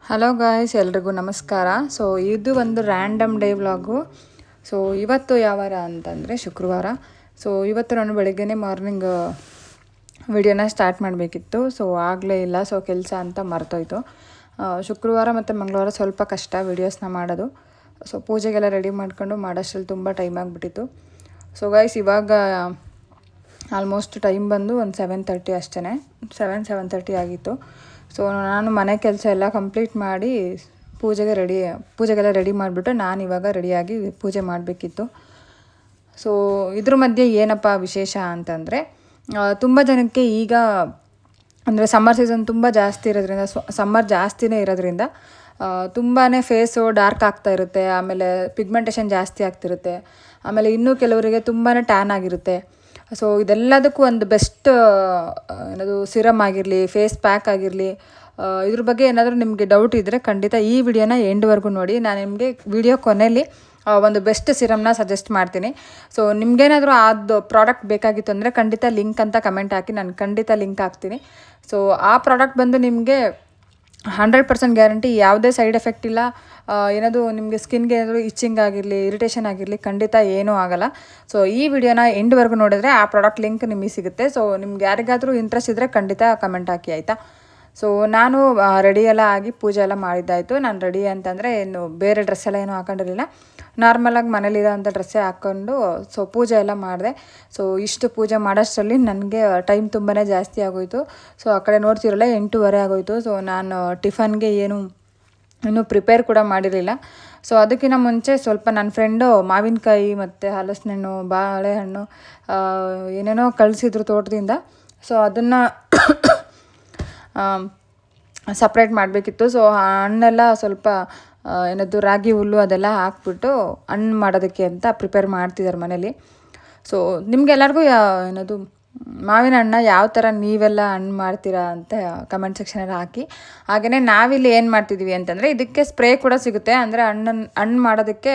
Hello guys, ಎಲ್ರಿಗೂ ನಮಸ್ಕಾರ. So ಇದು ಒಂದು ರ್ಯಾಂಡಮ್ ಡೇ ವ್ಲಾಗು. ಸೊ ಇವತ್ತು ಯಾವ ವಾರ ಅಂತಂದರೆ ಶುಕ್ರವಾರ. ಸೊ ಇವತ್ತು ನಾನು ಬೆಳಗ್ಗೆನೇ ಮಾರ್ನಿಂಗ್ ವಿಡಿಯೋನ ಸ್ಟಾರ್ಟ್ ಮಾಡಬೇಕಿತ್ತು. ಸೊ ಆಗಲೇ ಇಲ್ಲ, ಸೊ ಕೆಲಸ ಅಂತ ಮರ್ತೋಯ್ತು. ಶುಕ್ರವಾರ ಮತ್ತು ಮಂಗಳವಾರ ಸ್ವಲ್ಪ ಕಷ್ಟ ವೀಡಿಯೋಸ್ನ ಮಾಡೋದು. ಸೊ ಪೂಜೆಗೆಲ್ಲ ರೆಡಿ ಮಾಡ್ಕೊಂಡು ಮಾಡೋಷ್ಟರಲ್ಲಿ ತುಂಬ ಟೈಮ್ ಆಗಿಬಿಟ್ಟಿತ್ತು. ಸೊ ಗೈಸ್, ಇವಾಗ ಆಲ್ಮೋಸ್ಟ್ ಟೈಮ್ ಬಂದು ಒಂದು 7:30 ಅಷ್ಟೇ, 7:30 ಆಗಿತ್ತು. ಸೊ ನಾನು ಮನೆ ಕೆಲಸ ಎಲ್ಲ ಕಂಪ್ಲೀಟ್ ಮಾಡಿ ಪೂಜೆಗೆಲ್ಲ ರೆಡಿ ಮಾಡಿಬಿಟ್ಟು ನಾನು ಇವಾಗ ರೆಡಿಯಾಗಿ ಪೂಜೆ ಮಾಡಬೇಕಿತ್ತು. ಸೊ ಇದ್ರ ಮಧ್ಯೆ ಏನಪ್ಪ ವಿಶೇಷ ಅಂತಂದರೆ, ತುಂಬ ಜನಕ್ಕೆ ಈಗ ಅಂದರೆ ಸಮ್ಮರ್ ಸೀಸನ್ ತುಂಬ ಜಾಸ್ತಿ ಇರೋದ್ರಿಂದ, ಸಮ್ಮರ್ ಜಾಸ್ತಿನೇ ಇರೋದ್ರಿಂದ ತುಂಬಾ ಫೇಸು ಡಾರ್ಕ್ ಆಗ್ತಾ ಇರುತ್ತೆ. ಆಮೇಲೆ ಪಿಗ್ಮೆಂಟೇಷನ್ ಜಾಸ್ತಿ ಆಗ್ತಿರುತ್ತೆ. ಆಮೇಲೆ ಇನ್ನೂ ಕೆಲವರಿಗೆ ತುಂಬಾ ಟ್ಯಾನ್ ಆಗಿರುತ್ತೆ. ಸೊ ಇದೆಲ್ಲದಕ್ಕೂ ಒಂದು ಬೆಸ್ಟ್ ಏನದು ಸಿರಮ್ ಆಗಿರಲಿ, ಫೇಸ್ ಪ್ಯಾಕ್ ಆಗಿರಲಿ, ಇದ್ರ ಬಗ್ಗೆ ಏನಾದರೂ ನಿಮಗೆ ಡೌಟ್ ಇದ್ದರೆ ಖಂಡಿತ ಈ ವಿಡಿಯೋನ ಎಂಡ್ವರೆಗೂ ನೋಡಿ. ನಾನು ನಿಮಗೆ ವಿಡಿಯೋ ಕೊನೆಯಲ್ಲಿ ಒಂದು ಬೆಸ್ಟ್ ಸಿರಮ್ನ ಸಜೆಸ್ಟ್ ಮಾಡ್ತೀನಿ. ಸೊ ನಿಮಗೇನಾದರೂ ಅದು ಪ್ರಾಡಕ್ಟ್ ಬೇಕಾಗಿತ್ತು ಅಂದರೆ ಖಂಡಿತ ಲಿಂಕ್ ಅಂತ ಕಮೆಂಟ್ ಹಾಕಿ, ನಾನು ಖಂಡಿತ ಲಿಂಕ್ ಹಾಕ್ತೀನಿ. ಸೊ ಆ ಪ್ರಾಡಕ್ಟ್ ಬಂದು ನಿಮಗೆ 100% ಗ್ಯಾರಂಟಿ, ಯಾವುದೇ ಸೈಡ್ ಎಫೆಕ್ಟ್ ಇಲ್ಲ. ಏನದು ನಿಮಗೆ ಸ್ಕಿನ್ಗೆ ಏನಾದರೂ ಇಚ್ಚಿಂಗ್ ಆಗಿರಲಿ, ಇರಿಟೇಷನ್ ಆಗಿರಲಿ, ಖಂಡಿತ ಏನೂ ಆಗೋಲ್ಲ. ಸೊ ಈ ವಿಡಿಯೋನ ಎಂಡ್ವರೆಗೂ ನೋಡಿದ್ರೆ ಆ ಪ್ರಾಡಕ್ಟ್ ಲಿಂಕ್ ನಿಮಗೆ ಸಿಗುತ್ತೆ. ಸೊ ನಿಮ್ಗೆ ಯಾರಿಗಾದರೂ ಇಂಟ್ರೆಸ್ಟ್ ಇದ್ದರೆ ಖಂಡಿತ ಕಮೆಂಟ್ ಹಾಕಿ, ಆಯಿತಾ. ಸೊ ನಾನು ರೆಡಿ ಎಲ್ಲ ಆಗಿ ಪೂಜೆ ಎಲ್ಲ ಮಾಡಿದ್ದಾಯಿತು. ನಾನು ರೆಡಿ ಅಂತಂದರೆ ಏನು ಬೇರೆ ಡ್ರೆಸ್ ಎಲ್ಲ ಏನೂ ಹಾಕೊಂಡಿರಲಿಲ್ಲ, ನಾರ್ಮಲಾಗಿ ಮನೇಲಿರೋ ಅಂಥ ಡ್ರೆಸ್ಸೇ ಹಾಕ್ಕೊಂಡು ಸೊ ಪೂಜೆ ಎಲ್ಲ ಮಾಡಿದೆ. ಸೊ ಇಷ್ಟು ಪೂಜೆ ಮಾಡೋಷ್ಟರಲ್ಲಿ ನನಗೆ ಟೈಮ್ ತುಂಬಾ ಜಾಸ್ತಿ ಆಗೋಯಿತು. ಸೊ ಆ ಕಡೆ ನೋಡ್ತಿರಲ್ಲ 8:30 ಆಗೋಯಿತು. ಸೊ ನಾನು ಟಿಫನ್ಗೆ ಇನ್ನೂ ಪ್ರಿಪೇರ್ ಕೂಡ ಮಾಡಿರಲಿಲ್ಲ. ಸೊ ಅದಕ್ಕಿಂತ ಮುಂಚೆ ಸ್ವಲ್ಪ ನನ್ನ ಫ್ರೆಂಡು ಮಾವಿನಕಾಯಿ ಮತ್ತು ಹಲಸಿನಣ್ಣು, ಬಾಳೆಹಣ್ಣು ಏನೇನೋ ಕಳಿಸಿದ್ರು ತೋಟದಿಂದ. ಸೊ ಅದನ್ನು ಸಪ್ರೇಟ್ ಮಾಡಬೇಕಿತ್ತು. ಸೊ ಹಣ್ಣೆಲ್ಲ ಸ್ವಲ್ಪ ಏನದು ರಾಗಿ ಹುಲ್ಲು ಅದೆಲ್ಲ ಹಾಕ್ಬಿಟ್ಟು ಹಣ್ಣು ಮಾಡೋದಕ್ಕೆ ಅಂತ ಪ್ರಿಪೇರ್ ಮಾಡ್ತಿದ್ದಾರೆ ಮನೇಲಿ. ಸೊ ನಿಮಗೆಲ್ಲರಿಗೂ ಏನದು ಮಾವಿನ ಹಣ್ಣು ಯಾವ ಥರ ನೀವೆಲ್ಲ ಹಣ್ಣು ಮಾಡ್ತೀರಾ ಅಂತ ಕಮೆಂಟ್ ಸೆಕ್ಷನಲ್ಲಿ ಹಾಕಿ. ಹಾಗೆಯೇ ನಾವಿಲ್ಲಿ ಏನು ಮಾಡ್ತಿದ್ವಿ ಅಂತಂದರೆ, ಇದಕ್ಕೆ ಸ್ಪ್ರೇ ಕೂಡ ಸಿಗುತ್ತೆ, ಅಂದರೆ ಹಣ್ಣು ಮಾಡೋದಕ್ಕೆ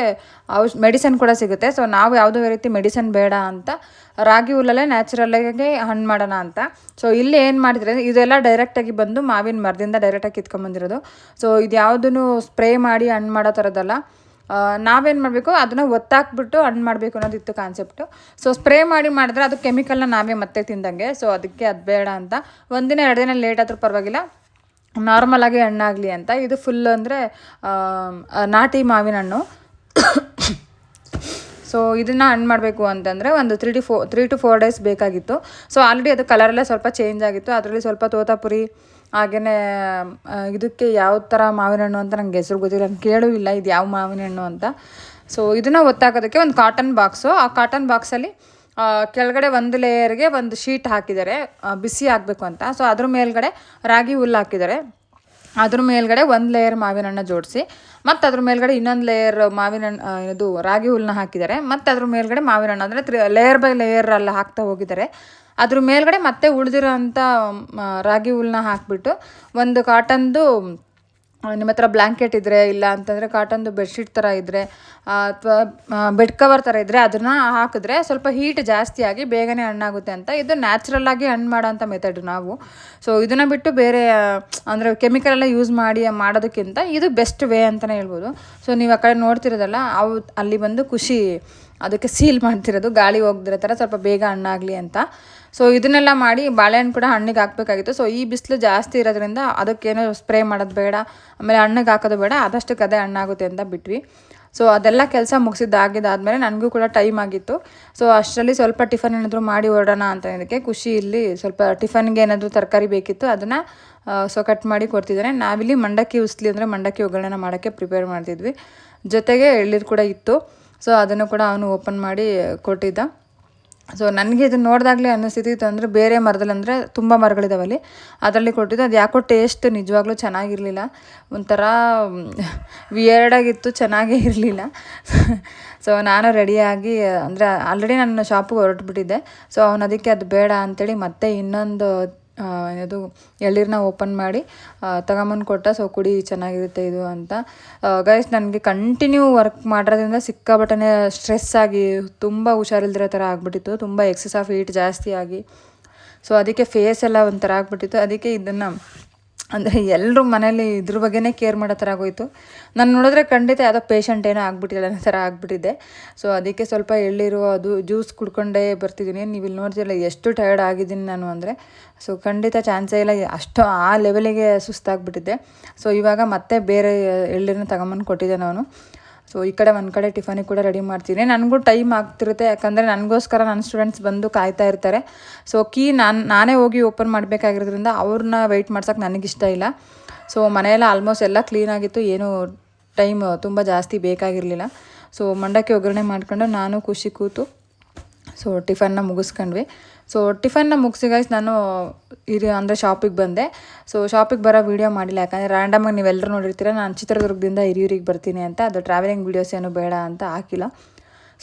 ಮೆಡಿಸನ್ ಕೂಡ ಸಿಗುತ್ತೆ. ಸೊ ನಾವು ಯಾವುದೇ ರೀತಿ ಮೆಡಿಸನ್ ಬೇಡ ಅಂತ ರಾಗಿ ಹುಲ್ಲಲ್ಲೇ ನ್ಯಾಚುರಲ್ಲಾಗಿ ಹಣ್ಣು ಮಾಡೋಣ ಅಂತ. ಸೊ ಇಲ್ಲಿ ಏನು ಮಾಡಿದ್ರೆ, ಇದೆಲ್ಲ ಡೈರೆಕ್ಟಾಗಿ ಬಂದು ಮಾವಿನ ಮರದಿಂದ ಡೈರೆಕ್ಟಾಗಿ ಕಿತ್ಕೊಂಬಂದಿರೋದು. ಸೊ ಇದು ಯಾವುದೂ ಸ್ಪ್ರೇ ಮಾಡಿ ಹಣ್ಣು ಮಾಡೋ ಥರದ್ದಲ್ಲ. ನಾವೇನು ಮಾಡಬೇಕು, ಅದನ್ನು ಒತ್ತಾಕ್ಬಿಟ್ಟು ಹಣ್ಣು ಮಾಡಬೇಕು ಅನ್ನೋದಿತ್ತು ಕಾನ್ಸೆಪ್ಟು. ಸೊ ಸ್ಪ್ರೇ ಮಾಡಿದ್ರೆ ಅದು ಕೆಮಿಕಲ್ನ ನಾವೇ ಮತ್ತೆ ತಿಂದಂಗೆ. ಸೊ ಅದಕ್ಕೆ ಅದು ಬೇಡ ಅಂತ, ಒಂದಿನ 2 ದಿನ ಲೇಟ್ ಆದರೂ ಪರವಾಗಿಲ್ಲ, ನಾರ್ಮಲಾಗಿ ಹಣ್ಣಾಗಲಿ ಅಂತ. ಇದು ಫುಲ್ ಅಂದರೆ ನಾಟಿ ಮಾವಿನ ಹಣ್ಣು. ಸೊ ಇದನ್ನು ಹಣ್ಣು ಮಾಡಬೇಕು ಅಂತಂದರೆ ಒಂದು 3 to 4 ಡೇಸ್ ಬೇಕಾಗಿತ್ತು. ಸೊ ಆಲ್ರೆಡಿ ಅದು ಕಲರೆಲ್ಲ ಸ್ವಲ್ಪ ಚೇಂಜ್ ಆಗಿತ್ತು. ಅದರಲ್ಲಿ ಸ್ವಲ್ಪ ತೋತಾಪುರಿ, ಹಾಗೆಯೇ ಇದಕ್ಕೆ ಯಾವ ಥರ ಮಾವಿನ ಹಣ್ಣು ಅಂತ ನನಗೆ ಹೆಸರು ಗೊತ್ತಿಲ್ಲ, ನಾನು ಕೇಳೂ ಇಲ್ಲ ಇದು ಯಾವ ಮಾವಿನ ಹಣ್ಣು ಅಂತ. ಸೊ ಇದನ್ನು ಒತ್ತಾಕೋದಕ್ಕೆ ಒಂದು ಕಾಟನ್ ಬಾಕ್ಸು, ಆ ಕಾಟನ್ ಬಾಕ್ಸಲ್ಲಿ ಕೆಳಗಡೆ ಒಂದು ಲೇಯರ್ಗೆ ಒಂದು ಶೀಟ್ ಹಾಕಿದ್ದಾರೆ ಬಿಸಿ ಆಗಬೇಕು ಅಂತ. ಸೊ ಅದ್ರ ಮೇಲ್ಗಡೆ ರಾಗಿ ಹುಲ್ಲು ಹಾಕಿದ್ದಾರೆ. ಅದ್ರ ಮೇಲ್ಗಡೆ ಒಂದು ಲೇಯರ್ ಮಾವಿನ ಹಣ್ಣು ಜೋಡಿಸಿ, ಮತ್ತು ಅದ್ರ ಮೇಲ್ಗಡೆ ಇನ್ನೊಂದು ಲೇಯರ್ ಮಾವಿನ ಹಣ್ಣು ಇದು ರಾಗಿ ಹುಲ್ಲನ್ನ ಹಾಕಿದ್ದಾರೆ. ಮತ್ತು ಅದ್ರ ಮೇಲ್ಗಡೆ ಮಾವಿನ ಹಣ್ಣು ಅಂದರೆ ಲೇಯರ್ ಬೈ ಲೇಯರ್ ಎಲ್ಲ ಹಾಕ್ತಾ ಹೋಗಿದ್ದಾರೆ. ಅದ್ರ ಮೇಲ್ಗಡೆ ಮತ್ತೆ ಉಳಿದಿರೋ ಅಂಥ ರಾಗಿ ಹುಲ್ಲನ್ನ ಹಾಕಿಬಿಟ್ಟು, ಒಂದು ಕಾಟನ್ದು ನಿಮ್ಮ ಹತ್ರ ಬ್ಲ್ಯಾಂಕೆಟ್ ಇದ್ದರೆ, ಇಲ್ಲ ಅಂತಂದರೆ ಕಾಟನ್ದು ಬೆಡ್ಶೀಟ್ ಥರ ಇದ್ದರೆ, ಅಥವಾ ಬೆಡ್ ಕವರ್ ಥರ ಇದ್ದರೆ ಅದನ್ನು ಹಾಕಿದ್ರೆ ಸ್ವಲ್ಪ ಹೀಟ್ ಜಾಸ್ತಿ ಆಗಿ ಬೇಗನೆ ಹಣ್ಣಾಗುತ್ತೆ ಅಂತ. ಇದು ನ್ಯಾಚುರಲ್ಲಾಗಿ ಹಣ್ಣು ಮಾಡೋಂಥ ಮೆಥಡ್ ನಾವು. ಸೊ ಇದನ್ನು ಬಿಟ್ಟು ಬೇರೆ ಅಂದರೆ ಕೆಮಿಕಲೆಲ್ಲ ಯೂಸ್ ಮಾಡಿ ಮಾಡೋದಕ್ಕಿಂತ ಇದು ಬೆಸ್ಟ್ ವೇ ಅಂತಲೇ ಹೇಳ್ಬೋದು. ಸೊ ನೀವು ಆ ಕಡೆ ನೋಡ್ತಿರೋದಲ್ಲ, ಅಲ್ಲಿ ಬಂದು ಖುಷಿ ಅದಕ್ಕೆ ಸೀಲ್ ಮಾಡ್ತಿರೋದು, ಗಾಳಿ ಹೋಗ್ದಿರೋ ಥರ ಸ್ವಲ್ಪ ಬೇಗ ಹಣ್ಣಾಗಲಿ ಅಂತ. ಸೊ ಇದನ್ನೆಲ್ಲ ಮಾಡಿ ಬಾಳೆಹಣ್ಣು ಕೂಡ ಹಣ್ಣಿಗೆ ಹಾಕಬೇಕಾಗಿತ್ತು. ಸೊ ಈ ಬಿಸಿಲು ಜಾಸ್ತಿ ಇರೋದ್ರಿಂದ ಅದಕ್ಕೇನೋ ಸ್ಪ್ರೇ ಮಾಡೋದು ಬೇಡ, ಆಮೇಲೆ ಹಣ್ಣಿಗೆ ಹಾಕೋದು ಬೇಡ, ಆದಷ್ಟಕ್ಕೆ ಅದೇ ಹಣ್ಣಾಗುತ್ತೆ ಅಂತ ಬಿಟ್ವಿ. ಸೊ ಅದೆಲ್ಲ ಕೆಲಸ ಮುಗಿಸಿದ್ದಾಗಿದ್ದಾದಮೇಲೆ ನನಗೂ ಕೂಡ ಟೈಮ್ ಆಗಿತ್ತು. ಸೊ ಅಷ್ಟರಲ್ಲಿ ಸ್ವಲ್ಪ ಟಿಫನ್ ಏನಾದರೂ ಮಾಡಿ ಹೊರಡೋಣ ಅಂತ ಇದಕ್ಕೆ ಖುಷಿ ಇಲ್ಲಿ ಸ್ವಲ್ಪ ಟಿಫನ್ಗೆ ಏನಾದರೂ ತರಕಾರಿ ಬೇಕಿತ್ತು, ಅದನ್ನು ಸೊ ಕಟ್ ಮಾಡಿ ಕೊಡ್ತಿದ್ದಾನೆ. ನಾವಿಲ್ಲಿ ಮಂಡಕ್ಕಿ ಉಸ್ಲಿ ಅಂದರೆ ಮಂಡಕ್ಕಿ ಒಗ್ಗರಣೆನ ಮಾಡೋಕ್ಕೆ ಪ್ರಿಪೇರ್ ಮಾಡ್ತಿದ್ವಿ. ಜೊತೆಗೆ ಎಳ್ಳೀರು ಕೂಡ ಇತ್ತು. ಸೊ ಅದನ್ನು ಕೂಡ ಅವನು ಓಪನ್ ಮಾಡಿ ಕೊಟ್ಟಿದ್ದ. ಸೊ ನನಗೆ ಇದನ್ನು ನೋಡಿದಾಗಲೇ ಅನ್ನಿಸ್ತಿತ್ತು, ಅಂದರೆ ಬೇರೆ ಮರದಲ್ಲಿ ಅಂದರೆ ತುಂಬ ಮರಗಳಿದಾವಲ್ಲಿ, ಅದರಲ್ಲಿ ಕೊಟ್ಟಿದ್ದು. ಅದು ಯಾಕೋ ಟೇಸ್ಟ್ ನಿಜವಾಗ್ಲೂ ಚೆನ್ನಾಗಿರಲಿಲ್ಲ, ಒಂಥರ ವಿಯರ್ಡಾಗಿತ್ತು, ಚೆನ್ನಾಗೇ ಇರಲಿಲ್ಲ. ಸೊ ನಾನು ರೆಡಿಯಾಗಿ ಅಂದರೆ ಆಲ್ರೆಡಿ ನಾನು ಶಾಪಿಗೆ ಹೊರಟುಬಿಟ್ಟಿದ್ದೆ. ಸೊ ಅವನು ಅದಕ್ಕೆ ಅದು ಬೇಡ ಅಂಥೇಳಿ ಮತ್ತೆ ಇನ್ನೊಂದು ಇದು ಎಳ್ಳೀರನ್ನ ಓಪನ್ ಮಾಡಿ ತಗೊಂಬಂದು ಕೊಟ್ಟ. ಸೊ ಕುಡಿ, ಚೆನ್ನಾಗಿರುತ್ತೆ ಇದು ಅಂತ. ಗೈಸ್, ನನಗೆ ಕಂಟಿನ್ಯೂ ವರ್ಕ್ ಮಾಡೋದ್ರಿಂದ ಸಿಕ್ಕಾಬಟ್ಟೆ ಸ್ಟ್ರೆಸ್ ಆಗಿ ತುಂಬ ಹುಷಾರಿಲ್ದಿರೋ ಥರ ಆಗಿಬಿಟ್ಟಿತ್ತು, ತುಂಬ ಎಕ್ಸೆಸ್ ಆಫ್ ಹೀಟ್ ಜಾಸ್ತಿ ಆಗಿ. ಸೊ ಅದಕ್ಕೆ ಫೇಸ್ ಎಲ್ಲ ಒಂಥರ ಆಗಿಬಿಟ್ಟಿತ್ತು. ಅದಕ್ಕೆ ಇದನ್ನು ಅಂದರೆ ಎಲ್ಲರೂ ಮನೇಲಿ ಇದ್ರ ಬಗ್ಗೆನೇ ಕೇರ್ ಮಾಡೋ ಥರ ಆಗೋಯಿತು. ನಾನು ನೋಡಿದ್ರೆ ಖಂಡಿತ ಯಾವುದೋ ಪೇಷಂಟ್ ಏನೋ ಆಗ್ಬಿಟ್ಟಿಲ್ಲ ಅನ್ನೋ ಥರ ಆಗ್ಬಿಟ್ಟಿದೆ. ಸೊ ಅದಕ್ಕೆ ಸ್ವಲ್ಪ ಎಳ್ನೀರು ಅದು ಜ್ಯೂಸ್ ಕುಡ್ಕೊಂಡೇ ಬರ್ತಿದ್ದೀನಿ. ನೀವು ಇಲ್ಲಿ ನೋಡ್ತಿರಲ್ಲ ಎಷ್ಟು ಟಯರ್ಡ್ ಆಗಿದ್ದೀನಿ ನಾನು ಅಂದರೆ. ಸೊ ಖಂಡಿತ ಚಾನ್ಸೇ ಇಲ್ಲ, ಅಷ್ಟು ಆ ಲೆವೆಲಿಗೆ ಸುಸ್ತಾಗ್ಬಿಟ್ಟಿದ್ದೆ. ಸೊ ಇವಾಗ ಮತ್ತೆ ಬೇರೆ ಎಳ್ನೀರನ್ನ ತಗೊಂಬಂದು ಕೊಟ್ಟಿದ್ದೆ ನಾನು. ಸೊ ಈ ಕಡೆ ಒಂದು ಕಡೆ ಟಿಫನಿಗೆ ಕೂಡ ರೆಡಿ ಮಾಡ್ತೀನಿ. ನನಗೂ ಟೈಮ್ ಆಗ್ತಿರುತ್ತೆ, ಯಾಕಂದರೆ ನನಗೋಸ್ಕರ ನನ್ನ ಸ್ಟೂಡೆಂಟ್ಸ್ ಬಂದು ಕಾಯ್ತಾ ಇರ್ತಾರೆ. ಸೊ ನಾನೇ ಹೋಗಿ ಓಪನ್ ಮಾಡಬೇಕಾಗಿರೋದ್ರಿಂದ ಅವ್ರನ್ನ ವೆಯ್ಟ್ ಮಾಡ್ಸೋಕೆ ನನಗಿಷ್ಟ ಇಲ್ಲ. ಸೊ ಮನೆಯೆಲ್ಲ ಆಲ್ಮೋಸ್ಟ್ ಎಲ್ಲ ಕ್ಲೀನಾಗಿತ್ತು, ಏನೂ ಟೈಮ್ ತುಂಬ ಜಾಸ್ತಿ ಬೇಕಾಗಿರಲಿಲ್ಲ. ಸೊ ಮಂಡಕ್ಕಿ ಒಗ್ಗರಣೆ ಮಾಡ್ಕೊಂಡು ನಾನು ಖುಷಿ ಕೂತು ಸೊ ಟಿಫನ್ನ ಮುಗಿಸ್ಕೊಂಡ್ವಿ. ಸೊ ಟಿಫನ್ನ ಮುಗಿಸಿ ಗೈಸ್ ನಾನು ಅಂದರೆ ಶಾಪಿಗೆ ಬಂದೆ. ಸೊ ಶಾಪಿಗೆ ಬರೋ ವೀಡಿಯೋ ಮಾಡಿಲ್ಲ, ಯಾಕಂದರೆ ರ್ಯಾಂಡಮಾಗಿ ನೀವೆಲ್ಲರೂ ನೋಡಿರ್ತೀರ ನಾನು ಚಿತ್ರದುರ್ಗದಿಂದ ಹಿರಿಯೂರಿಗೆ ಬರ್ತೀನಿ ಅಂತ. ಅದು ಟ್ರಾವೆಲಿಂಗ್ ವೀಡಿಯೋಸ್ ಏನು ಬೇಡ ಅಂತ ಹಾಕಿಲ್ಲ.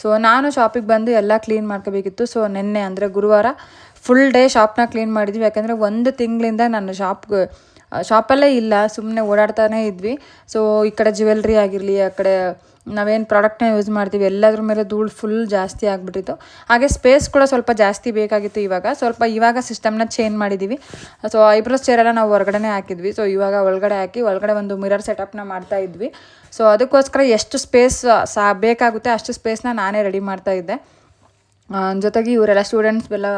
ಸೊ ನಾನು ಶಾಪಿಗೆ ಬಂದು ಎಲ್ಲ ಕ್ಲೀನ್ ಮಾಡ್ಕೋಬೇಕಿತ್ತು. ಸೊ ನಿನ್ನೆ ಅಂದರೆ ಗುರುವಾರ ಫುಲ್ ಡೇ ಶಾಪ್ನ ಕ್ಲೀನ್ ಮಾಡಿದ್ವಿ, ಯಾಕಂದರೆ 1 ತಿಂಗಳಿಂದ ನಾನು ಶಾಪಲ್ಲೇ ಇಲ್ಲ, ಸುಮ್ಮನೆ ಓಡಾಡ್ತಾನೇ ಇದ್ವಿ. ಸೊ ಈ ಕಡೆ ಜ್ಯುವೆಲ್ರಿ ಆಗಿರಲಿ, ಆ ಕಡೆ ನಾವೇನು ಪ್ರಾಡಕ್ಟ್ನ ಯೂಸ್ ಮಾಡ್ತೀವಿ ಎಲ್ಲದ್ರ ಮೇಲೆ ಧೂಳು ಫುಲ್ ಜಾಸ್ತಿ ಆಗಿಬಿಟ್ಟಿತ್ತು. ಹಾಗೆ ಸ್ಪೇಸ್ ಕೂಡ ಸ್ವಲ್ಪ ಜಾಸ್ತಿ ಬೇಕಾಗಿತ್ತು. ಇವಾಗ ಸಿಸ್ಟಮ್ನ ಚೇಂಜ್ ಮಾಡಿದ್ದೀವಿ. ಸೊ ಐಬ್ರೋಸ್ ಚೇರೆಲ್ಲ ನಾವು ಹೊರಗಡೆ ಹಾಕಿದ್ವಿ. ಸೊ ಇವಾಗ ಒಳಗಡೆ ಹಾಕಿ ಒಳಗಡೆ ಒಂದು ಮಿರರ್ ಸೆಟಪ್ನ ಮಾಡ್ತಾಯಿದ್ವಿ. ಸೊ ಅದಕ್ಕೋಸ್ಕರ ಎಷ್ಟು ಸ್ಪೇಸ್ ಬೇಕಾಗುತ್ತೆ ಅಷ್ಟು ಸ್ಪೇಸ್ನ ನಾನೇ ರೆಡಿ ಮಾಡ್ತಾಯಿದ್ದೆ. ಜೊತೆಗೆ ಇವರೆಲ್ಲ ಸ್ಟೂಡೆಂಟ್ಸ್ ಎಲ್ಲ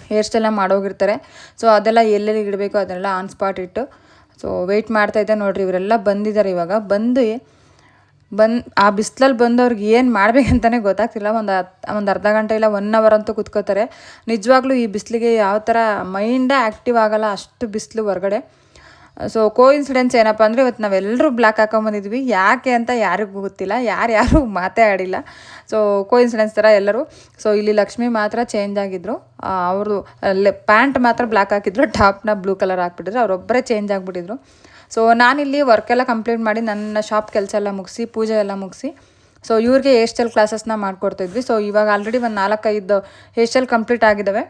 ಹೇರ್ ಸ್ಟೈಲ್ನ ಮಾಡೋಗಿರ್ತಾರೆ. ಸೊ ಅದೆಲ್ಲ ಎಲ್ಲೆಲ್ಲಿ ಇಡಬೇಕು ಅದನ್ನೆಲ್ಲ ಆನ್ ಸ್ಪಾಟ್ ಇಟ್ಟು ಸೊ ವೆಯ್ಟ್ ಮಾಡ್ತಾಯಿದ್ದೆ. ನೋಡಿರಿ ಇವರೆಲ್ಲ ಬಂದಿದ್ದಾರೆ. ಇವಾಗ ಆ ಬಿಸಿಲಲ್ಲಿ ಬಂದವ್ರಿಗೆ ಏನು ಮಾಡ್ಬೇಕಂತಲೇ ಗೊತ್ತಾಗ್ತಿಲ್ಲ. ಒಂದು ಅರ್ಧ ಗಂಟೆ ಇಲ್ಲ 1 ಅವರ್ ಅಂತೂ ಕೂತ್ಕೋತಾರೆ. ನಿಜವಾಗ್ಲೂ ಈ ಬಿಸಿಲಿಗೆ ಯಾವ ಥರ ಮೈಂಡೇ ಆ್ಯಕ್ಟಿವ್ ಆಗೋಲ್ಲ, ಅಷ್ಟು ಬಿಸಿಲು ಹೊರಗಡೆ. ಸೊ ಕೋಇನ್ಸಿಡೆನ್ಸ್ ಏನಪ್ಪ ಅಂದರೆ ಇವತ್ತು ನಾವೆಲ್ಲರೂ ಬ್ಲ್ಯಾಕ್ ಹಾಕೊಂಬಂದಿದ್ವಿ. ಯಾಕೆ ಅಂತ ಯಾರಿಗೂ ಗೊತ್ತಿಲ್ಲ, ಯಾರು ಮಾತೇ ಆಡಿಲ್ಲ. ಸೊ ಕೋಇನ್ಸಿಡೆನ್ಸ್ ಥರ ಎಲ್ಲರೂ. ಸೊ ಇಲ್ಲಿ ಲಕ್ಷ್ಮಿ ಮಾತ್ರ ಚೇಂಜ್ ಆಗಿದ್ದರು. ಅವರು ಪ್ಯಾಂಟ್ ಮಾತ್ರ ಬ್ಲ್ಯಾಕ್ ಹಾಕಿದ್ರು, ಟಾಪ್ನ ಬ್ಲೂ ಕಲರ್ ಹಾಕ್ಬಿಟ್ಟಿದ್ರು. ಅವರೊಬ್ಬರೇ ಚೇಂಜ್ ಆಗಿಬಿಟ್ಟಿದ್ರು. ಸೊ ನಾನಿಲ್ಲಿ ವರ್ಕೆಲ್ಲ ಕಂಪ್ಲೀಟ್ ಮಾಡಿ ನನ್ನ ಶಾಪ್ ಕೆಲಸ ಎಲ್ಲ ಮುಗಿಸಿ ಪೂಜೆ ಎಲ್ಲ ಮುಗಿಸಿ ಸೊ ಇವ್ರಿಗೆ ಹೇರ್ ಸ್ಟೈಲ್ ಕ್ಲಾಸಸ್ನ ಮಾಡಿಕೊಡ್ತಿದ್ವಿ. ಸೊ ಇವಾಗ ಆಲ್ರೆಡಿ ಒಂದು 4-5 ಹೇರ್ ಸ್ಟೈಲ್ ಕಂಪ್ಲೀಟ್ ಆಗಿದ್ದಾವೆ.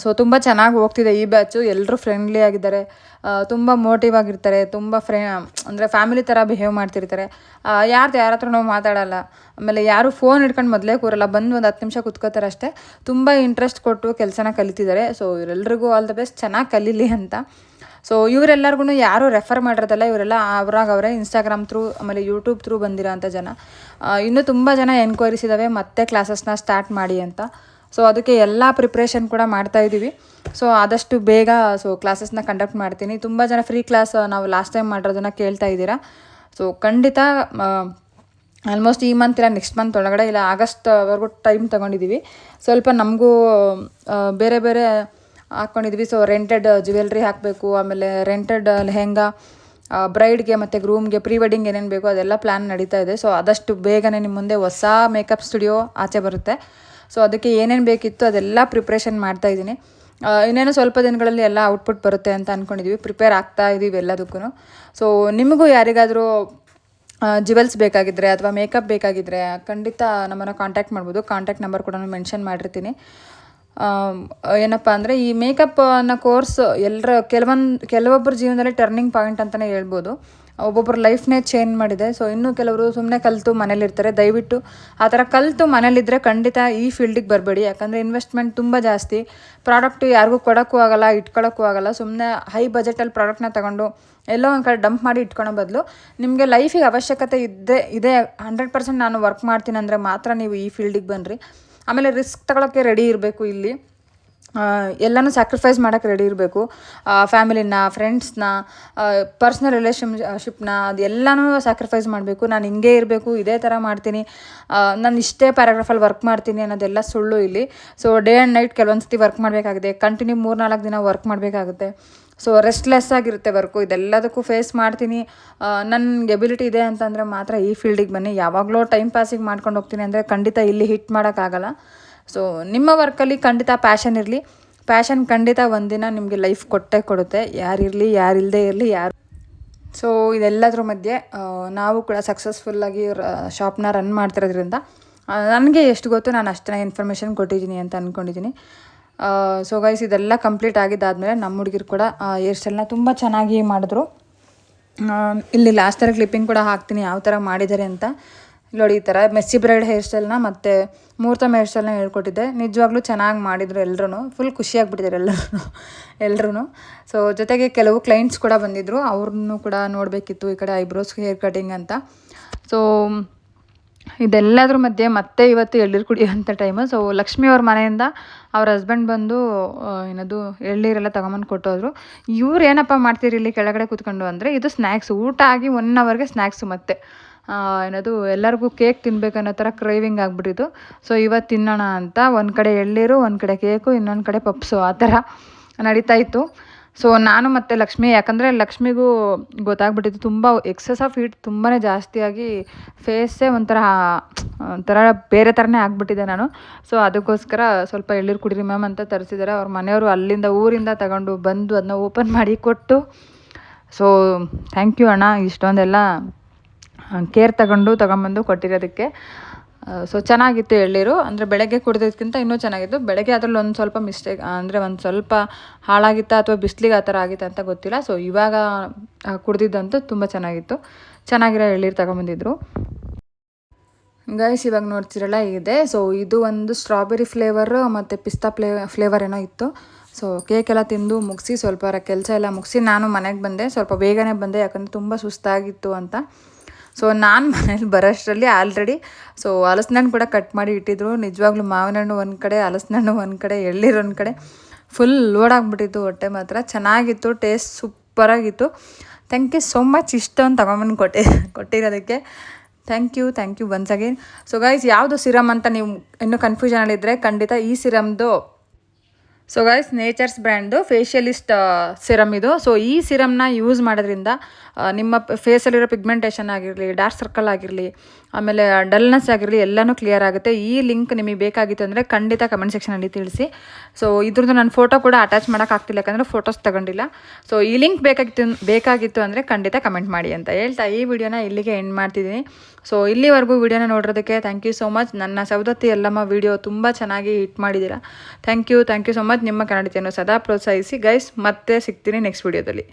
ಸೊ ತುಂಬ ಚೆನ್ನಾಗಿ ಹೋಗ್ತಿದೆ ಈ ಬ್ಯಾಚು. ಎಲ್ಲರೂ ಫ್ರೆಂಡ್ಲಿ ಆಗಿದ್ದಾರೆ, ತುಂಬ ಮೋಟಿವ್ ಆಗಿರ್ತಾರೆ, ತುಂಬ ಅಂದರೆ ಫ್ಯಾಮಿಲಿ ಥರ ಬಿಹೇವ್ ಮಾಡ್ತಿರ್ತಾರೆ. ಯಾರ ಹತ್ರ ನಾವು ಮಾತಾಡೋಲ್ಲ. ಆಮೇಲೆ ಯಾರು ಫೋನ್ ಹಿಡ್ಕೊಂಡು ಮೊದಲೇ ಕೂರಲ್ಲ, ಬಂದು ಒಂದು 10 ನಿಮಿಷ ಕುತ್ಕೋತಾರೆ ಅಷ್ಟೇ. ತುಂಬ ಇಂಟ್ರೆಸ್ಟ್ ಕೊಟ್ಟು ಕೆಲಸನ ಕಲಿತಿದ್ದಾರೆ. ಸೊ ಇವರೆಲ್ಲರಿಗೂ ಆಲ್ ದ ಬೆಸ್ಟ್, ಚೆನ್ನಾಗಿ ಕಲೀಲಿ ಅಂತ. ಸೊ ಇವರೆಲ್ಲರಿಗೂ ಯಾರೂ ರೆಫರ್ ಮಾಡಿರೋದಲ್ಲ, ಇವರೆಲ್ಲ ಅವರೇ ಇನ್ಸ್ಟಾಗ್ರಾಮ್ ಥ್ರೂ ಆಮೇಲೆ ಯೂಟ್ಯೂಬ್ ಥ್ರೂ ಬಂದಿರೋ ಅಂಥ ಜನ. ಇನ್ನೂ ತುಂಬ ಜನ ಎನ್ಕ್ವೈರೀಸ್ ಇದ್ದಾವೆ ಮತ್ತೆ ಕ್ಲಾಸಸ್ನ ಸ್ಟಾರ್ಟ್ ಮಾಡಿ ಅಂತ. ಸೊ ಅದಕ್ಕೆ ಎಲ್ಲ ಪ್ರಿಪ್ರೇಷನ್ ಕೂಡ ಮಾಡ್ತಾಯಿದ್ದೀವಿ. ಸೊ ಆದಷ್ಟು ಬೇಗ ಕ್ಲಾಸಸ್ನ ಕಂಡಕ್ಟ್ ಮಾಡ್ತೀನಿ. ತುಂಬ ಜನ ಫ್ರೀ ಕ್ಲಾಸ್ ನಾವು ಲಾಸ್ಟ್ ಟೈಮ್ ಮಾಡಿರೋದನ್ನು ಕೇಳ್ತಾ ಇದ್ದೀರಾ. ಸೊ ಖಂಡಿತ ಆಲ್ಮೋಸ್ಟ್ ಈ ಮಂತ್ ಇಲ್ಲ ನೆಕ್ಸ್ಟ್ ಮಂತ್ ಒಳಗಡೆ ಇಲ್ಲ ಆಗಸ್ಟ್ವರೆಗೂ ಟೈಮ್ ತೊಗೊಂಡಿದ್ದೀವಿ. ಸ್ವಲ್ಪ ನಮಗೂ ಬೇರೆ ಹಾಕ್ಕೊಂಡಿದ್ವಿ. ಸೊ ರೆಂಟೆಡ್ ಜ್ಯುವೆಲ್ರಿ ಹಾಕಬೇಕು, ಆಮೇಲೆ ರೆಂಟೆಡ್ ಲೆಹೆಂಗಾ, ಬ್ರೈಡ್ಗೆ ಮತ್ತು ಗ್ರೂಮ್ಗೆ ಪ್ರೀ ವೆಡ್ಡಿಂಗ್ ಏನೇನು ಬೇಕೋ ಅದೆಲ್ಲ ಪ್ಲ್ಯಾನ್ ನಡೀತಾ ಇದೆ. ಸೊ ಆದಷ್ಟು ಬೇಗನೆ ನಿಮ್ಮ ಮುಂದೆ ಹೊಸ ಮೇಕಪ್ ಸ್ಟುಡಿಯೋ ಆಚೆ ಬರುತ್ತೆ. ಸೊ ಅದಕ್ಕೆ ಏನೇನು ಬೇಕಿತ್ತು ಅದೆಲ್ಲ ಪ್ರಿಪ್ರೇಷನ್ ಮಾಡ್ತಾಯಿದ್ದೀನಿ. ಇನ್ನೇನು ಸ್ವಲ್ಪ ದಿನಗಳಲ್ಲಿ ಎಲ್ಲ ಔಟ್ಪುಟ್ ಬರುತ್ತೆ ಅಂತ ಅಂದ್ಕೊಂಡಿದ್ವಿ. ಪ್ರಿಪೇರ್ ಆಗ್ತಾ ಇದ್ದೀವಿ ಎಲ್ಲದಕ್ಕೂ. ಸೊ ನಿಮಗೂ ಯಾರಿಗಾದರೂ ಜ್ಯುವೆಲ್ಸ್ ಬೇಕಾಗಿದ್ದರೆ ಅಥವಾ ಮೇಕಪ್ ಬೇಕಾಗಿದ್ದರೆ ಖಂಡಿತ ನಮ್ಮನ್ನು ಕಾಂಟ್ಯಾಕ್ಟ್ ಮಾಡ್ಬೋದು. ಕಾಂಟ್ಯಾಕ್ಟ್ ನಂಬರ್ ಕೂಡ ಮೆನ್ಷನ್ ಮಾಡಿರ್ತೀನಿ. ಏನಪ್ಪ ಅಂದರೆ ಈ ಮೇಕಪ್ ಅನ್ನೋ ಕೋರ್ಸ್ ಕೆಲವೊಬ್ಬರ ಜೀವನದಲ್ಲಿ ಟರ್ನಿಂಗ್ ಪಾಯಿಂಟ್ ಅಂತಲೇ ಹೇಳ್ಬೋದು. ಒಬ್ಬೊಬ್ಬರ ಲೈಫ್ನೇ ಚೇಂಜ್ ಮಾಡಿದೆ. ಸೊ ಇನ್ನೂ ಕೆಲವರು ಸುಮ್ಮನೆ ಕಲಿತು ಮನೇಲಿರ್ತಾರೆ. ದಯವಿಟ್ಟು ಆ ಥರ ಕಲಿತು ಮನೇಲಿದ್ದರೆ ಖಂಡಿತ ಈ ಫೀಲ್ಡಿಗೆ ಬರಬೇಡಿ, ಯಾಕಂದರೆ ಇನ್ವೆಸ್ಟ್ಮೆಂಟ್ ತುಂಬ ಜಾಸ್ತಿ. ಪ್ರಾಡಕ್ಟು ಯಾರಿಗೂ ಕೊಡೋಕ್ಕೂ ಆಗೋಲ್ಲ, ಇಟ್ಕೊಳ್ಳೋಕ್ಕೂ ಆಗೋಲ್ಲ. ಸುಮ್ಮನೆ ಹೈ ಬಜೆಟಲ್ಲಿ ಪ್ರಾಡಕ್ಟ್ನ ತೊಗೊಂಡು ಎಲ್ಲೋ ಒಂದು ಕಡೆ ಡಂಪ್ ಮಾಡಿ ಇಟ್ಕೊಳೋ ಬದಲು ನಿಮಗೆ ಲೈಫಿಗೆ ಅವಶ್ಯಕತೆ ಇದೆ 100% ನಾನು ವರ್ಕ್ ಮಾಡ್ತೀನಿ ಅಂದರೆ ಮಾತ್ರ ನೀವು ಈ ಫೀಲ್ಡಿಗೆ ಬನ್ನಿರಿ. ಆಮೇಲೆ ರಿಸ್ಕ್ ತಗೊಳ್ಳೋಕ್ಕೆ ರೆಡಿ ಇರಬೇಕು. ಇಲ್ಲಿ ಎಲ್ಲನೂ ಸ್ಯಾಕ್ರಿಫೈಸ್ ಮಾಡೋಕ್ಕೆ ರೆಡಿ ಇರಬೇಕು. ಫ್ಯಾಮಿಲಿನ, ಫ್ರೆಂಡ್ಸ್ನ, ಪರ್ಸ್ನಲ್ ರಿಲೇಷನ್ಶಿಪ್ನ ಅದೆಲ್ಲನೂ ಸ್ಯಾಕ್ರಿಫೈಸ್ ಮಾಡಬೇಕು. ನಾನು ಹಿಂಗೆ ಇರಬೇಕು, ಇದೇ ಥರ ಮಾಡ್ತೀನಿ, ನಾನು ಇಷ್ಟೇ ಪ್ಯಾರಾಗ್ರಾಫಲ್ಲಿ ವರ್ಕ್ ಮಾಡ್ತೀನಿ ಅನ್ನೋದೆಲ್ಲ ಸುಳ್ಳು ಇಲ್ಲಿ. ಸೊ ಡೇ ಆ್ಯಂಡ್ ನೈಟ್ ಕೆಲವೊಂದು ಸತಿ ವರ್ಕ್ ಮಾಡಬೇಕಾಗಿದೆ, ಕಂಟಿನ್ಯೂ 3-4 ದಿನ ವರ್ಕ್ ಮಾಡಬೇಕಾಗುತ್ತೆ. ಸೊ ರೆಸ್ಟ್ಲೆಸ್ ಆಗಿರುತ್ತೆ ವರ್ಕು. ಇದೆಲ್ಲದಕ್ಕೂ ಫೇಸ್ ಮಾಡ್ತೀನಿ. ನನಗೆ ಎಬಿಲಿಟಿ ಇದೆ ಅಂತಂದರೆ ಮಾತ್ರ ಈ ಫೀಲ್ಡಿಗೆ ಬನ್ನಿ. ಯಾವಾಗಲೂ ಟೈಮ್ ಪಾಸಿಗೆ ಮಾಡ್ಕೊಂಡು ಹೋಗ್ತೀನಿ ಅಂದರೆ ಖಂಡಿತ ಇಲ್ಲಿ ಹಿಟ್ ಮಾಡೋಕ್ಕಾಗಲ್ಲ. ಸೊ ನಿಮ್ಮ ವರ್ಕಲ್ಲಿ ಖಂಡಿತ ಪ್ಯಾಷನ್ ಇರಲಿ. ಪ್ಯಾಷನ್ ಖಂಡಿತ ಒಂದಿನ ನಿಮಗೆ ಲೈಫ್ ಕೊಡುತ್ತೆ. ಯಾರಿರಲಿ, ಯಾರಿಲ್ಲದೆ ಇರಲಿ, ಸೊ ಇದೆಲ್ಲದ್ರ ಮಧ್ಯೆ ನಾವು ಕೂಡ ಸಕ್ಸಸ್ಫುಲ್ಲಾಗಿ ಶಾಪ್ನ ರನ್ ಮಾಡ್ತಿರೋದ್ರಿಂದ ನನಗೆ ಎಷ್ಟು ಗೊತ್ತು ನಾನು ಅಷ್ಟೇ ಇನ್ಫಾರ್ಮೇಷನ್ ಕೊಟ್ಟಿದ್ದೀನಿ ಅಂತ ಅಂದ್ಕೊಂಡಿದ್ದೀನಿ. ಸೊ ಗೈಸ್ ಇದೆಲ್ಲ ಕಂಪ್ಲೀಟ್ ಆಗಿದ್ದಾದಮೇಲೆ ನಮ್ಮ ಹುಡುಗಿರು ಕೂಡ ಹೇರ್ ಸ್ಟೈಲ್ನ ತುಂಬ ಚೆನ್ನಾಗಿ ಮಾಡಿದ್ರು. ಇಲ್ಲಿ ಲಾಸ್ಟ್ ಥರ ಕ್ಲಿಪ್ಪಿಂಗ್ ಕೂಡ ಹಾಕ್ತೀನಿ ಯಾವ ಥರ ಮಾಡಿದ್ದಾರೆ ಅಂತ. ನೋಡಿ ಈ ಥರ ಮೆಸ್ಸಿ ಬ್ರೈಡ್ ಹೇರ್ ಸ್ಟೈಲ್ನ ಮತ್ತು ಮುಹೂರ್ತ ಹೇರ್ ಸ್ಟೈಲ್ನ ಹೇಳ್ಕೊಟ್ಟಿದ್ದೆ. ನಿಜವಾಗ್ಲೂ ಚೆನ್ನಾಗಿ ಮಾಡಿದರು ಎಲ್ಲರೂ. ಫುಲ್ ಖುಷಿಯಾಗಿಬಿಟ್ಟಿದ್ದಾರೆ ಎಲ್ಲರೂ. ಸೊ ಜೊತೆಗೆ ಕೆಲವು ಕ್ಲೈಂಟ್ಸ್ ಕೂಡ ಬಂದಿದ್ದರು, ಅವ್ರನ್ನೂ ಕೂಡ ನೋಡಬೇಕಿತ್ತು, ಈ ಕಡೆ ಐಬ್ರೋಸ್ ಹೇರ್ ಕಟಿಂಗ್ ಅಂತ. ಸೊ ಇದೆಲ್ಲದ್ರ ಮಧ್ಯೆ ಮತ್ತೆ ಇವತ್ತು ಎಳ್ನೀರು ಕುಡಿಯೋಂಥ ಟೈಮು. ಸೊ ಲಕ್ಷ್ಮಿ ಅವ್ರ ಮನೆಯಿಂದ ಅವ್ರ ಹಸ್ಬೆಂಡ್ ಬಂದು ಏನದು ಎಳ್ನೀರೆಲ್ಲ ತೊಗೊಂಬಂದು ಕೊಟ್ಟೋದ್ರು. ಇವ್ರು ಏನಪ್ಪ ಮಾಡ್ತೀರಿ ಇಲ್ಲಿ ಕೆಳಗಡೆ ಕೂತ್ಕೊಂಡು ಅಂದರೆ, ಇದು ಸ್ನ್ಯಾಕ್ಸ್, ಊಟ ಆಗಿ 1 ಅವರ್ಗೆ ಸ್ನ್ಯಾಕ್ಸು. ಮತ್ತು ಏನದು ಎಲ್ಲರಿಗೂ ಕೇಕ್ ತಿನ್ಬೇಕನ್ನೋ ಥರ ಕ್ರೇವಿಂಗ್ ಆಗಿಬಿಟ್ಟಿತ್ತು. ಸೊ ಇವತ್ತು ತಿನ್ನೋಣ ಅಂತ ಒಂದು ಕಡೆ ಎಳ್ನೀರು, ಒಂದು ಕಡೆ ಕೇಕು, ಇನ್ನೊಂದು ಕಡೆ ಪಪ್ಸು, ಆ ಥರ ನಡೀತಾ ಇತ್ತು. ಸೊ ನಾನು ಮತ್ತು ಲಕ್ಷ್ಮಿ, ಯಾಕಂದರೆ ಲಕ್ಷ್ಮಿಗೂ ಗೊತ್ತಾಗ್ಬಿಟ್ಟಿತ್ತು ತುಂಬ ಎಕ್ಸಸ್ ಆಫ್ ಹೀಟ್ ತುಂಬಾ ಜಾಸ್ತಿಯಾಗಿ ಫೇಸೇ ಒಂಥರ ಬೇರೆ ಥರನೇ ಆಗಿಬಿಟ್ಟಿದೆ ನಾನು. ಸೊ ಅದಕ್ಕೋಸ್ಕರ ಸ್ವಲ್ಪ ಎಳ್ನೀರು ಕುಡೀರಿ ಮ್ಯಾಮ್ ಅಂತ ತರಿಸಿದ್ದಾರೆ. ಅವ್ರ ಮನೆಯವರು ಅಲ್ಲಿಂದ ಊರಿಂದ ತಗೊಂಡು ಬಂದು ಅದನ್ನ ಓಪನ್ ಮಾಡಿ ಕೊಟ್ಟು, ಸೊ ಥ್ಯಾಂಕ್ ಯು ಅಣ್ಣ ಇಷ್ಟೊಂದೆಲ್ಲ ಕೇರ್ ತೊಗೊಂಬಂದು ಕೊಟ್ಟಿರೋದಕ್ಕೆ. ಸೊ ಚೆನ್ನಾಗಿತ್ತು ಎಳ್ನೀರು. ಅಂದರೆ ಬೆಳಗ್ಗೆ ಕುಡಿಯೋದಕ್ಕಿಂತ ಇನ್ನೂ ಚೆನ್ನಾಗಿತ್ತು. ಬೆಳಗ್ಗೆ ಅದರಲ್ಲಿ ಒಂದು ಸ್ವಲ್ಪ ಮಿಸ್ಟೇಕ್ ಅಂದರೆ ಒಂದು ಸ್ವಲ್ಪ ಹಾಳಾಗಿತ್ತಾ ಅಥವಾ ಬಿಸಿಲಿಗೆ ಆ ಥರ ಆಗಿತ್ತಾ ಅಂತ ಗೊತ್ತಿಲ್ಲ. ಸೊ ಇವಾಗ ಕುಡ್ದಿದ್ದಂತೂ ತುಂಬ ಚೆನ್ನಾಗಿರೋ ಎಳ್ನೀರು ತೊಗೊಂಬಂದಿದ್ರು. ಗೈಸ್ ಇವಾಗ ನೋಡ್ತಿರಲ್ಲ ಇದೆ. ಸೊ ಇದು ಒಂದು ಸ್ಟ್ರಾಬೆರಿ ಫ್ಲೇವರ್ ಮತ್ತು ಪಿಸ್ತಾ ಫ್ಲೇವರ್ ಏನೋ ಇತ್ತು. ಸೊ ಕೇಕೆಲ್ಲ ತಿಂದು ಮುಗಿಸಿ ಸ್ವಲ್ಪ ಕೆಲಸ ಎಲ್ಲ ಮುಗಿಸಿ ನಾನು ಮನೆಗೆ ಬಂದೆ. ಸ್ವಲ್ಪ ಬೇಗನೆ ಬಂದೆ, ಯಾಕಂದರೆ ತುಂಬ ಸುಸ್ತಾಗಿತ್ತು ಅಂತ. ಸೊ ನಾನು ಮನೇಲಿ ಬರೋಷ್ಟರಲ್ಲಿ ಆಲ್ರೆಡಿ ಹಲಸಿನಣ್ಣು ಕೂಡ ಕಟ್ ಮಾಡಿ ಇಟ್ಟಿದ್ರು. ನಿಜವಾಗ್ಲೂ ಮಾವಿನ ಹಣ್ಣು ಒಂದು ಕಡೆ, ಹಲಸಿನಣ್ಣು ಒಂದು ಕಡೆ, ಎಳ್ನೀರು ಒಂದು ಕಡೆ, ಫುಲ್ ಲೋಡ್ ಆಗಿಬಿಟ್ಟಿತ್ತು ಹೊಟ್ಟೆ ಮಾತ್ರ. ಚೆನ್ನಾಗಿತ್ತು, ಟೇಸ್ಟ್ ಸೂಪರಾಗಿತ್ತು. ಥ್ಯಾಂಕ್ ಯು ಸೋ ಮಚ್ ಇಷ್ಟೊಂದು ತೊಗೊಂಬಂದು ಕೊಟ್ಟಿರೋದಕ್ಕೆ. Thank you once again. So guys ಯಾವುದು ಸಿರಮ್ ಅಂತ ನೀವು ಇನ್ನೂ ಕನ್ಫ್ಯೂಷನಲ್ಲಿದ್ದರೆ ಖಂಡಿತ ಈ ಸಿರಮ್ದು. ಸೊ ಗೈಸ್ ನೇಚರ್ಸ್ ಬ್ರ್ಯಾಂಡ್ದು ಫೇಶಿಯಲಿಸ್ಟ್ ಸಿರಮ್ ಇದು. ಸೊ ಈ ಸಿರಮ್ನ ಯೂಸ್ ಮಾಡೋದ್ರಿಂದ ನಿಮ್ಮ ಫೇಸಲ್ಲಿರೋ ಪಿಗ್ಮೆಂಟೇಷನ್ ಆಗಿರಲಿ, ಡಾರ್ಕ್ ಸರ್ಕಲ್ ಆಗಿರಲಿ, ಆಮೇಲೆ ಡಲ್ನೆಸ್ ಆಗಿರಲಿ ಎಲ್ಲನೂ ಕ್ಲಿಯರ್ ಆಗುತ್ತೆ. ಈ ಲಿಂಕ್ ನಿಮಗೆ ಬೇಕಾಗಿತ್ತು ಅಂದರೆ ಖಂಡಿತ ಕಮೆಂಟ್ ಸೆಕ್ಷನಲ್ಲಿ ತಿಳಿಸಿ. ಸೊ ಇದ್ರದ್ದು ನಾನು ಫೋಟೋ ಕೂಡ ಅಟ್ಯಾಚ್ ಮಾಡೋಕ್ಕಾಗ್ತಿಲ್ಲ, ಯಾಕಂದರೆ ಫೋಟೋಸ್ ತಗೊಂಡಿಲ್ಲ. ಸೊ ಈ ಲಿಂಕ್ ಬೇಕಾಗಿತ್ತು ಅಂದರೆ ಖಂಡಿತ ಕಮೆಂಟ್ ಮಾಡಿ ಅಂತ ಹೇಳ್ತಾ ಈ ವಿಡಿಯೋನ ಇಲ್ಲಿಗೆ ಎಂಡ್ ಮಾಡ್ತಿದ್ದೀನಿ. ಸೊ ಇಲ್ಲಿವರೆಗೂ ವಿಡಿಯೋನ ನೋಡೋದಕ್ಕೆ ಥ್ಯಾಂಕ್ ಯು ಸೋ ಮಚ್. ನನ್ನ ಸವದತ್ತಿ ಎಲ್ಲಮ್ಮ ವಿಡಿಯೋ ತುಂಬ ಚೆನ್ನಾಗಿ ಹಿಟ್ ಮಾಡಿದ್ದೀರಾ. Thank you so much. ನಿಮ್ಮ ಕನ್ನಡತಿಯನ್ನು ಸದಾ ಪ್ರೋತ್ಸಾಹಿಸಿ ಗೈಸ್. ಮತ್ತೆ ಸಿಗ್ತೀನಿ ನೆಕ್ಸ್ಟ್ ವಿಡಿಯೋದಲ್ಲಿ.